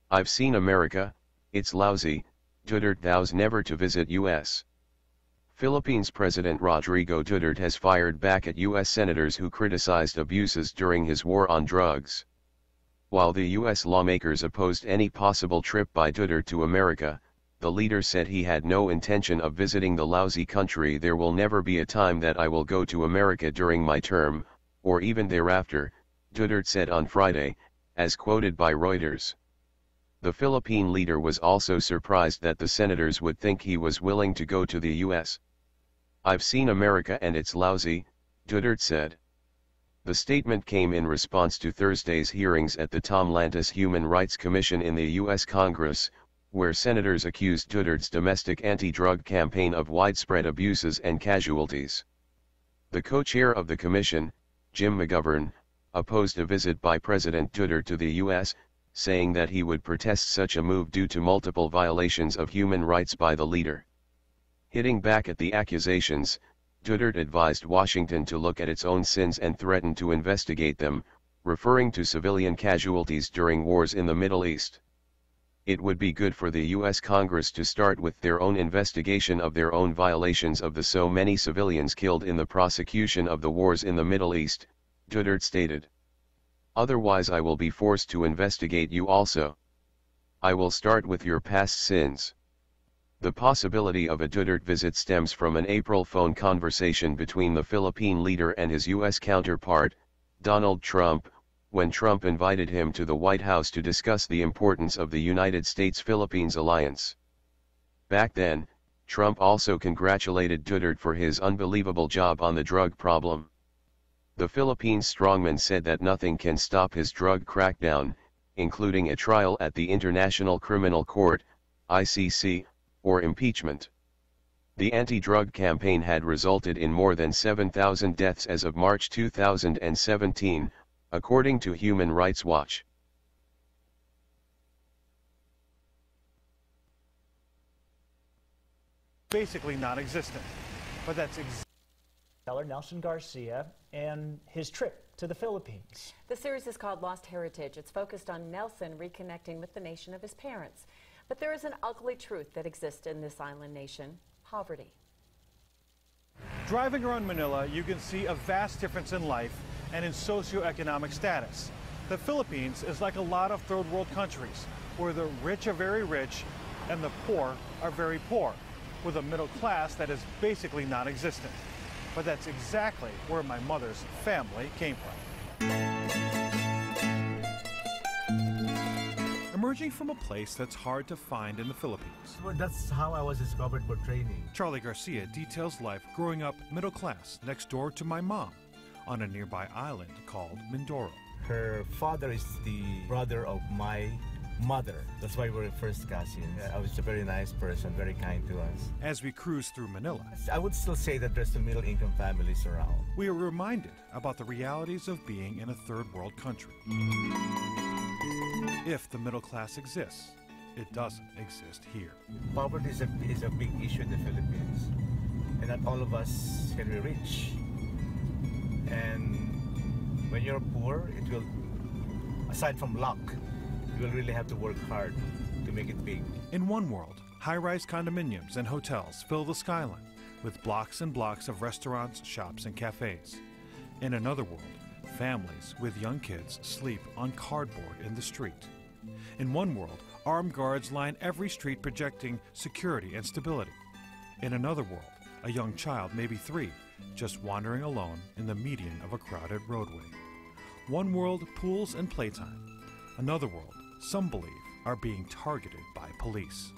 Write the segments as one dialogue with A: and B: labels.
A: I've seen America, it's lousy, Duterte vows never to visit US. Philippines President Rodrigo Duterte has fired back at US senators who criticized abuses during his war on drugs. While the US lawmakers opposed any possible trip by Duterte to America, the leader said he had no intention of visiting the lousy country. There will never be a time that I will go to America during my term, or even thereafter, Duterte said on Friday, as quoted by Reuters. The Philippine leader was also surprised that the senators would think he was willing to go to the US. I've seen America and it's lousy, Duterte said. The statement came in response to Thursday's hearings at the Tom Lantos Human Rights Commission in the U.S. Congress, where senators accused Duterte's domestic anti-drug campaign of widespread abuses and casualties. The co-chair of the commission, Jim McGovern, opposed a visit by President Duterte to the U.S., saying that he would protest such a move due to multiple violations of human rights by the leader. Hitting back at the accusations, Duterte advised Washington to look at its own sins and threatened to investigate them, referring to civilian casualties during wars in the Middle East. It would be good for the U.S. Congress to start with their own investigation of their own violations of the so many civilians killed in the prosecution of the wars in the Middle East, Duterte stated. Otherwise I will be forced to investigate you also. I will start with your past sins. The possibility of a Duterte visit stems from an April phone conversation between the Philippine leader and his U.S. counterpart, Donald Trump, when Trump invited him to the White House to discuss the importance of the United States-Philippines alliance. Back then, Trump also congratulated Duterte for his unbelievable job on the drug problem. The Philippines strongman said that nothing can stop his drug crackdown, including a trial at the International Criminal Court, ICC, or impeachment. The anti-drug campaign had resulted in more than 7,000 deaths as of March 2017, according to Human Rights Watch.
B: Basically non-existent, but that's
C: Nelson Garcia and his trip to the Philippines.
D: The series is called Lost Heritage. It's focused on Nelson reconnecting with the nation of his parents. But there is an ugly truth that exists in this island nation: poverty.
B: Driving around Manila, you can see a vast difference in life and in socioeconomic status. The Philippines is like a lot of third world countries, where the rich are very rich and the poor are very poor, with a middle class that is basically non-existent. But that's exactly where my mother's family came from. Emerging from a place that's hard to find in the Philippines.
E: Well, that's how I was discovered for training.
B: Charlie Garcia details life growing up middle class next door to my mom on a nearby island called Mindoro.
E: Her father is the brother of my mother. That's why we're first cousins. I was a very nice person, very kind to us.
B: As we cruise through Manila,
E: I would still say that there's some middle-income families around.
B: We are reminded about the realities of being in a third world country. If the middle class exists, it doesn't exist here.
E: Poverty is a big issue in the Philippines, and not all of us can be rich. And when you're poor, it will, aside from luck, you will really have to work hard to make it big.
B: In one world, high-rise condominiums and hotels fill the skyline with blocks and blocks of restaurants, shops, and cafes. In another world, families with young kids sleep on cardboard in the street. In one world, armed guards line every street projecting security and stability. In another world, a young child, maybe 3, just wandering alone in the median of a crowded roadway. One world, pools and playtime. Another world, some believe, are being targeted by police.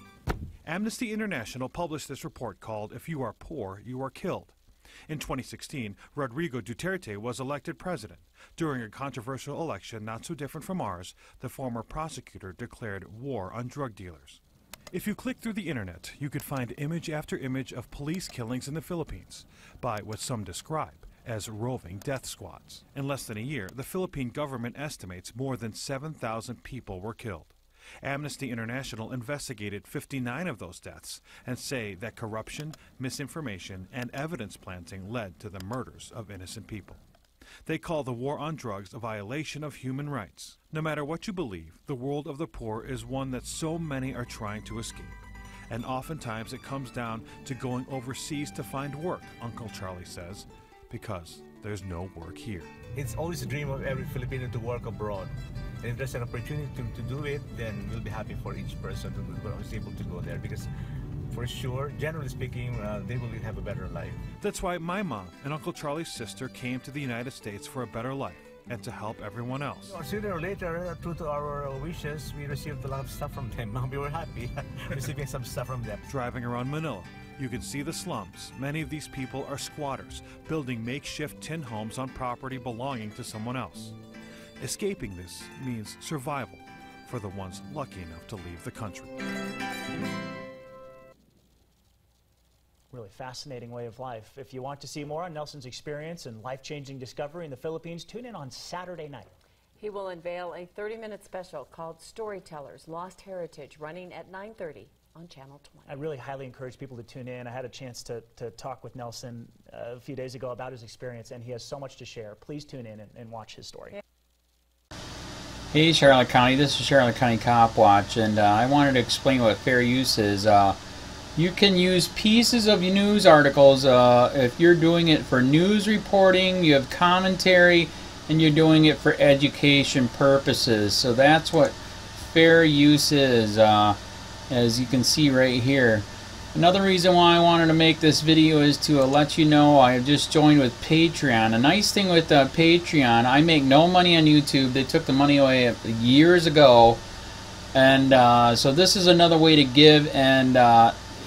B: Amnesty International published this report called "If You Are Poor, You Are Killed." In 2016, Rodrigo Duterte was elected president. During a controversial election not so different from ours, the former prosecutor declared war on drug dealers. If you click through the internet, you could find image after image of police killings in the Philippines by what some describe as roving death squads. In less than a year, the Philippine government estimates more than 7,000 people were killed. Amnesty International investigated 59 of those deaths and say that corruption, misinformation, and evidence planting led to the murders of innocent people. They call the war on drugs a violation of human rights. No matter what you believe, the world of the poor is one that so many are trying to escape. And oftentimes it comes down to going overseas to find work, Uncle Charlie says, because there's no work here.
E: It's always a dream of every Filipino to work abroad. And if there's an opportunity to do it, then we'll be happy for each person who is able to go there, because for sure, generally speaking, they will have a better life.
B: That's why my mom and Uncle Charlie's sister came to the United States for a better life and to help everyone else.
E: Sooner or later, true to our wishes, we received a lot of stuff from them. We were happy receiving some stuff from them.
B: Driving around Manila, you can see the slums. Many of these people are squatters, building makeshift tin homes on property belonging to someone else. Escaping this means survival for the ones lucky enough to leave the country.
C: Really fascinating way of life. If you want to see more on Nelson's experience and life-changing discovery in the Philippines, tune in on Saturday night.
D: He will unveil a 30-minute special called Storytellers, Lost Heritage, running at 9:30 on Channel 20.
C: I really highly encourage people to tune in. I had a chance to talk with Nelson a few days ago about his experience, and he has so much to share. Please tune in and watch his story.
F: Hey Charlotte County, this is Charlotte County Cop Watch, and I wanted to explain what fair use is. You can use pieces of news articles if you're doing it for news reporting, you have commentary, and you're doing it for education purposes. So that's what fair use is, as you can see right here. Another reason why I wanted to make this video is to let you know I have just joined with Patreon. A nice thing with Patreon, I make no money on YouTube. They took the money away years ago, and so this is another way to give, and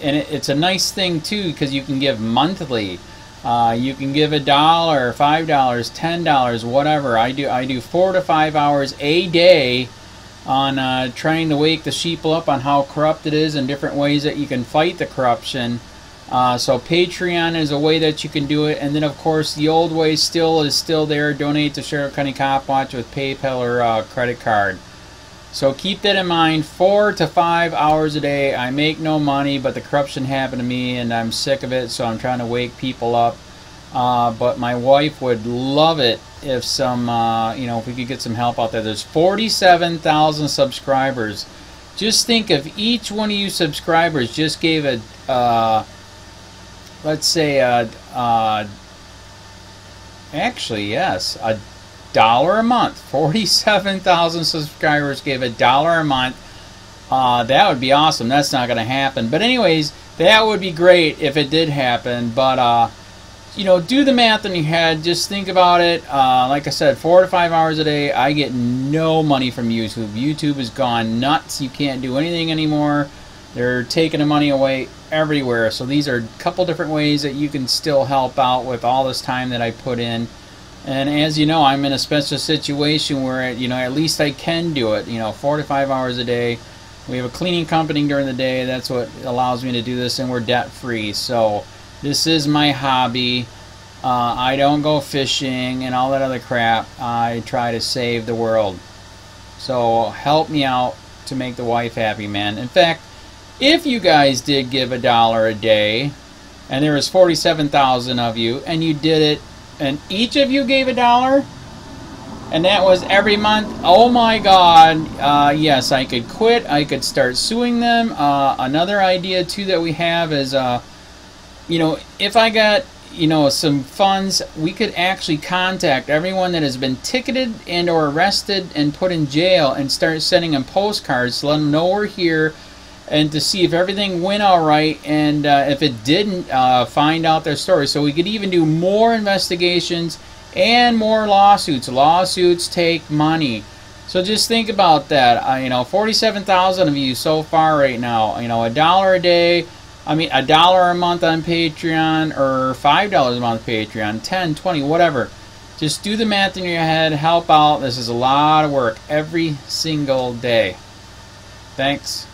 F: it's a nice thing too, because you can give monthly. You can give $1, $5, $10, whatever. I do 4 to 5 hours a day on trying to wake the sheeple up on how corrupt it is and different ways that you can fight the corruption. So Patreon is a way that you can do it, and then of course the old way is still there. Donate to Charlotte County Cop Watch with PayPal or credit card. So keep that in mind. 4 to 5 hours a day. I make no money, but the corruption happened to me and I'm sick of it, so I'm trying to wake people up. But my wife would love it if if we could get some help out there. There's 47,000 subscribers. Just think if each one of you subscribers just gave let's say actually yes, $1 a month. 47,000 subscribers gave $1 a month. That would be awesome. That's not going to happen. But anyways, that would be great if it did happen. But do the math in your head. Just think about it. Like I said, 4 to 5 hours a day. I get no money from YouTube. YouTube has gone nuts. You can't do anything anymore. They're taking the money away everywhere. So these are a couple different ways that you can still help out with all this time that I put in. And as you know, I'm in a special situation where, at least I can do it, 4 to 5 hours a day. We have a cleaning company during the day. That's what allows me to do this, and we're debt-free. So this is my hobby. I don't go fishing and all that other crap. I try to save the world. So help me out to make the wife happy, man. In fact, if you guys did give $1 a day, and there was 47,000 of you, and you did it, and each of you gave $1, and that was every month, oh my God, yes, I could quit. I could start suing them. Another idea too that we have is, if I got, some funds, we could actually contact everyone that has been ticketed and or arrested and put in jail and start sending them postcards to let them know we're here, and to see if everything went all right, and if it didn't, find out their story. So we could even do more investigations and more lawsuits. Lawsuits take money. So just think about that. 47,000 of you so far right now. $1 a day. $1 a month on Patreon, or $5 a month Patreon, 10, 20, whatever. Just do the math in your head. Help out. This is a lot of work every single day. Thanks.